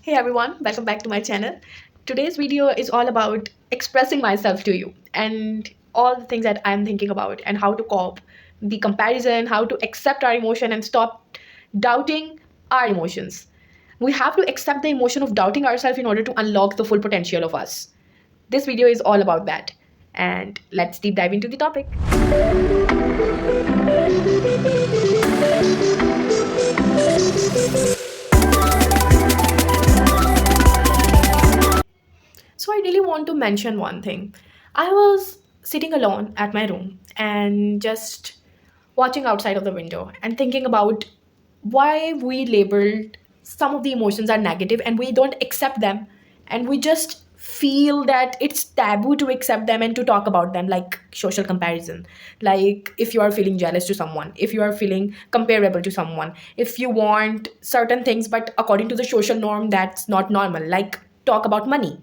Hey everyone, welcome back to my channel. Today's video is all about expressing myself to you and all the things that I'm thinking about and how to cope, the comparison, how to accept our emotion and stop doubting our emotions. We have to accept the emotion of doubting ourselves in order to unlock the full potential of us. This video is all about that. And let's deep dive into the topic. So I really want to mention one thing. I was sitting alone at my room and just watching outside of the window and thinking about why we labeled some of the emotions are negative and we don't accept them, and we just feel that it's taboo to accept them and to talk about them, like social comparison. Like if you are feeling jealous to someone, if you are feeling comparable to someone, if you want certain things but according to the social norm that's not normal, like talk about money.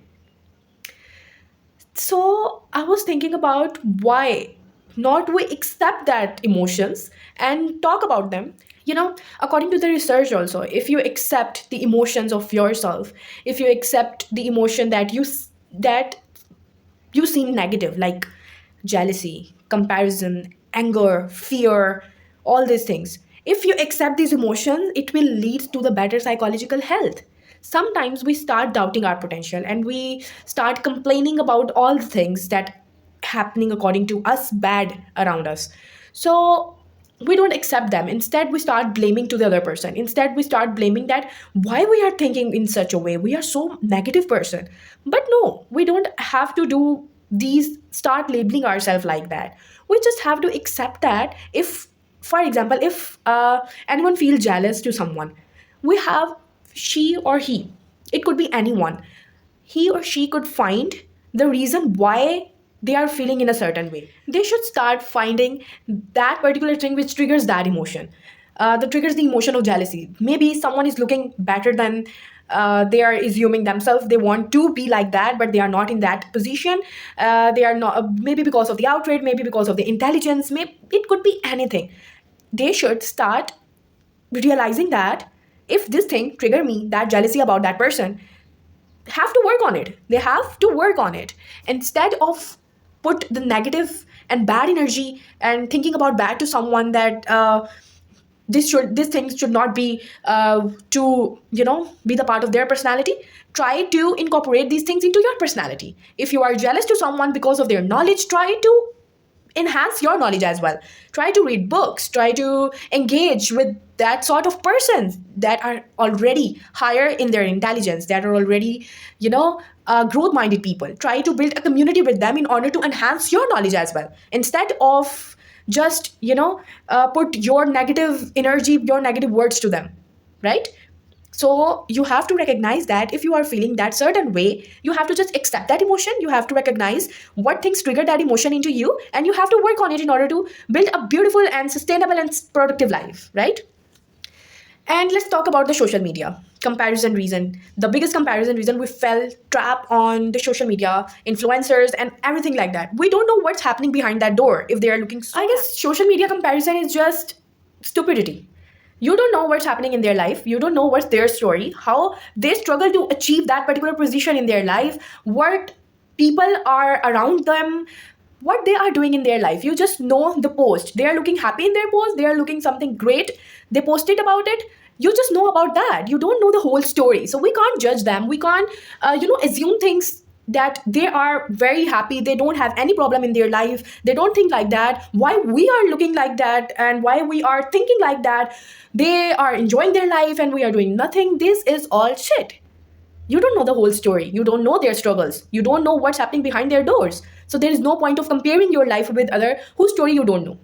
So I was thinking about why not we accept that emotions and talk about them. According to the research also, if you accept the emotions of yourself, if you accept the emotion that you seem negative, like jealousy, comparison, anger, fear, all these things. If you accept these emotions, it will lead to the better psychological health. Sometimes we start doubting our potential and we start complaining about all the things that happening according to us bad around us. So we don't accept them. Instead we start blaming to the other person. Instead we start blaming that why we are thinking in such a way, we are so negative person. But no, we don't have to do these, start labeling ourselves like that. We just have to accept that if, for example, if anyone feels jealous to someone, we have she or he, it could be anyone, he or she could find the reason why they are feeling in a certain way. They should start finding that particular thing which triggers that emotion. That triggers the emotion of jealousy. Maybe someone is looking better than they are assuming themselves. They want to be like that, but they are not in that position. They are not, maybe because of the outrage, maybe because of the intelligence, maybe it could be anything. They should start realizing that if this thing trigger me, that jealousy about that person, have to work on it. They have to work on it instead of put the negative and bad energy and thinking about bad to someone, that this thing should not be to be the part of their personality. Try to incorporate these things into your personality. If you are jealous to someone because of their knowledge, try to enhance your knowledge as well. Try to read books, try to engage with that sort of persons that are already higher in their intelligence, that are already growth minded people. Try to build a community with them in order to enhance your knowledge as well, instead of just put your negative energy, your negative words to them, right? So you have to recognize that if you are feeling that certain way, you have to just accept that emotion. You have to recognize what things trigger that emotion into you, and you have to work on it in order to build a beautiful and sustainable and productive life, right? And let's talk about the social media comparison reason. The biggest comparison reason we fell trap on the social media influencers and everything like that. We don't know what's happening behind that door. If they are looking, I guess social media comparison is just stupidity. You don't know what's happening in their life. You don't know what's their story, how they struggle to achieve that particular position in their life, what people are around them, what they are doing in their life. You just know the post. They are looking happy in their post. They are looking something great. They posted about it. You just know about that. You don't know the whole story. So we can't judge them. We can't, assume things that they are very happy, they don't have any problem in their life, they don't think like that. Why we are looking like that and why we are thinking like that? They are enjoying their life and we are doing nothing. This is all shit. You don't know the whole story. You don't know their struggles. You don't know what's happening behind their doors. So there is no point of comparing your life with other whose story you don't know.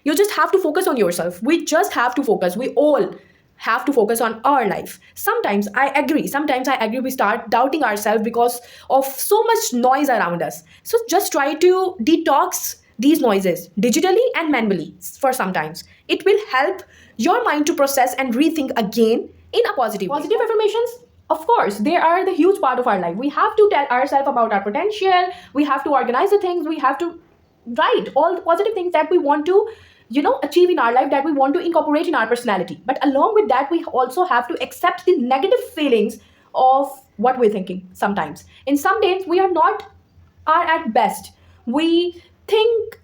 You just have to focus on yourself. We just have to focus. We all have to focus on our life. Sometimes I agree. We start doubting ourselves because of so much noise around us. So just try to detox these noises digitally and manually for sometimes. It will help your mind to process and rethink again in a positive way. Positive affirmations, of course, they are the huge part of our life. We have to tell ourselves about our potential. We have to organize the things. We have to write all the positive things that we want to achieve in our life, that we want to incorporate in our personality. But along with that, we also have to accept the negative feelings of what we're thinking sometimes. In some days, we are not are at best. We think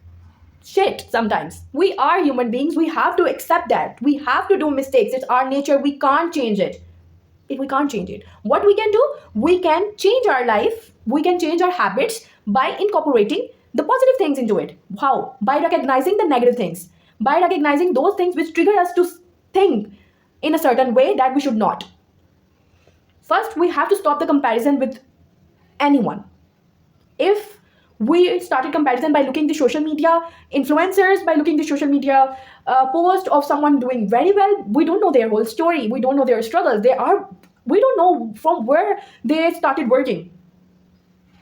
shit sometimes. We are human beings. We have to accept that. We have to do mistakes. It's our nature. We can't change it. If we can't change it, what we can do, we can change our life, we can change our habits by incorporating the positive things into it. How? By recognizing the negative things, by recognizing those things which trigger us to think in a certain way that we should not. First, we have to stop the comparison with anyone. If we started comparison by looking the social media influencers, by looking the social media post of someone doing very well, we don't know their whole story, we don't know their struggles, we don't know from where they started working.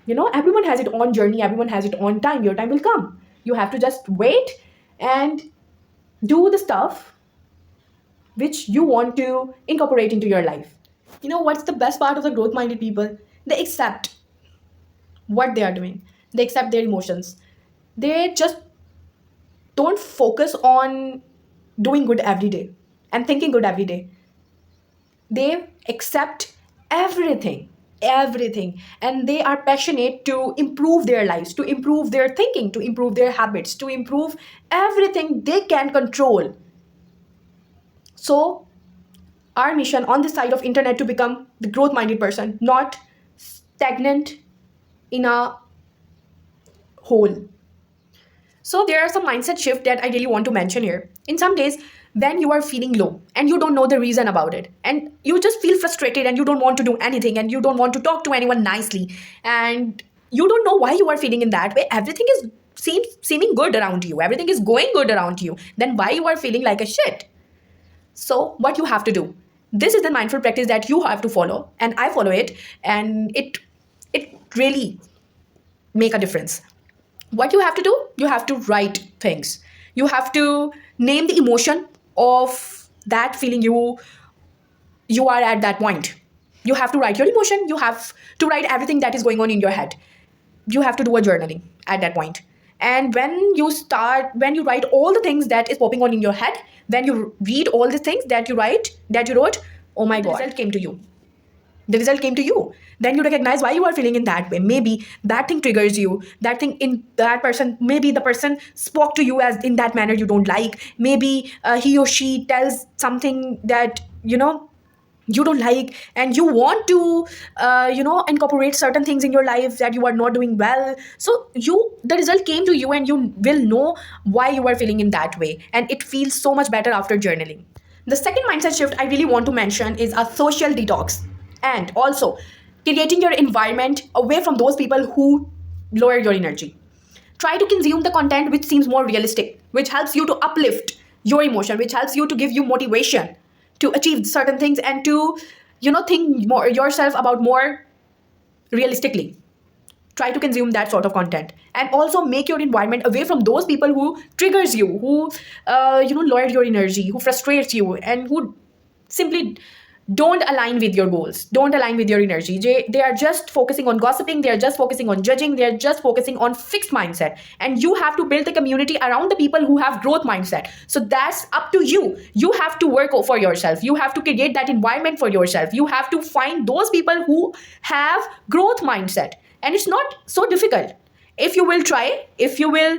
Everyone has its own journey, everyone has its own time. Your time will come. You have to just wait and do the stuff which you want to incorporate into your life. What's the best part of the growth minded people? They accept what they are doing, they accept their emotions. They just don't focus on doing good every day and thinking good every day. They accept everything, everything, and they are passionate to improve their lives, to improve their thinking, to improve their habits, to improve everything they can control. So our mission on this side of internet to become the growth minded person, not stagnant in a hole. So there are some mindset shift that I really want to mention here. In some days, when you are feeling low and you don't know the reason about it, and you just feel frustrated and you don't want to do anything and you don't want to talk to anyone nicely, and you don't know why you are feeling in that way, everything is seeming good around you, everything is going good around you, then why you are feeling like a shit? So what you have to do, this is the mindful practice that you have to follow, and I follow it, and it really make a difference. What you have to do, you have to write things, you have to name the emotion of that feeling you are at that point. You have to write your emotion, you have to write everything that is going on in your head. You have to do a journaling at that point. And when you write all the things that is popping on in your head, when you read all the things that you wrote, oh my god, the result came to you. The result came to you. Then you recognize why you are feeling in that way. Maybe that thing triggers you, that thing in that person, maybe the person spoke to you as in that manner you don't like, maybe he or she tells something that you don't like, and you want to incorporate certain things in your life that you are not doing well. So the result came to you, and you will know why you are feeling in that way, and it feels so much better after journaling. The second mindset shift I really want to mention is a social detox, and also creating your environment away from those people who lower your energy. Try to consume the content which seems more realistic, which helps you to uplift your emotion, which helps you to give you motivation to achieve certain things, and to think more yourself about more realistically. Try to consume that sort of content, and also make your environment away from those people who triggers you, who lower your energy, who frustrates you, and who simply don't align with your goals, don't align with your energy. They are just focusing on gossiping, they are just focusing on judging, they are just focusing on fixed mindset. And you have to build a community around the people who have growth mindset. So that's up to you. You have to work for yourself, you have to create that environment for yourself, you have to find those people who have growth mindset. And it's not so difficult. If you will try, if you will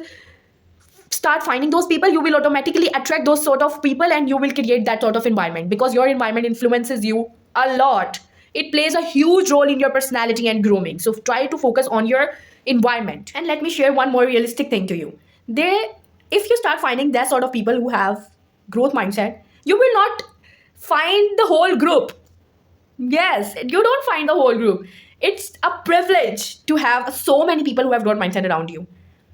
start finding those people, you will automatically attract those sort of people, and you will create that sort of environment, because your environment influences you a lot. It plays a huge role in your personality and grooming. So try to focus on your environment. And let me share one more realistic thing to you. If you start finding that sort of people who have growth mindset, you will not find the whole group. Yes, you don't find the whole group. It's a privilege to have so many people who have growth mindset around you.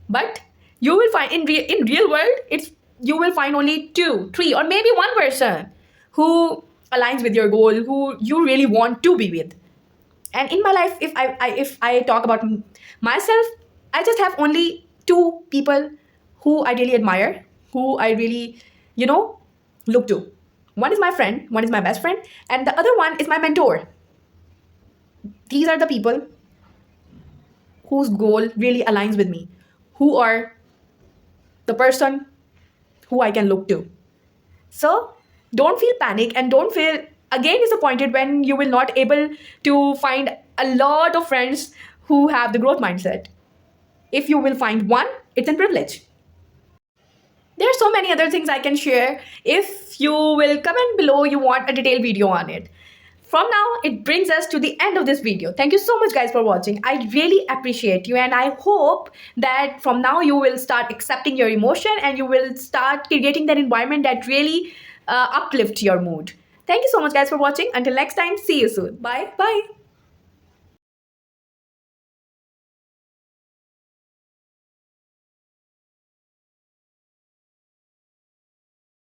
But you will find in real world, you will find only 2, 3, or maybe one person who aligns with your goal, who you really want to be with. And in my life, if I talk about myself, I just have only 2 people who I really admire, who I really look to. One is my friend, one is my best friend, and the other one is my mentor. These are the people whose goal really aligns with me, who are the person who I can look to. So don't feel panic and don't feel again disappointed when you will not able to find a lot of friends who have the growth mindset. If you will find one, it's a privilege. There are so many other things I can share. If you will comment below, you want a detailed video on it. From now, it brings us to the end of this video. Thank you so much, guys, for watching. I really appreciate you, and I hope that from now you will start accepting your emotion and you will start creating that environment that really uplifts your mood. Thank you so much, guys, for watching. Until next time, see you soon. Bye. Bye.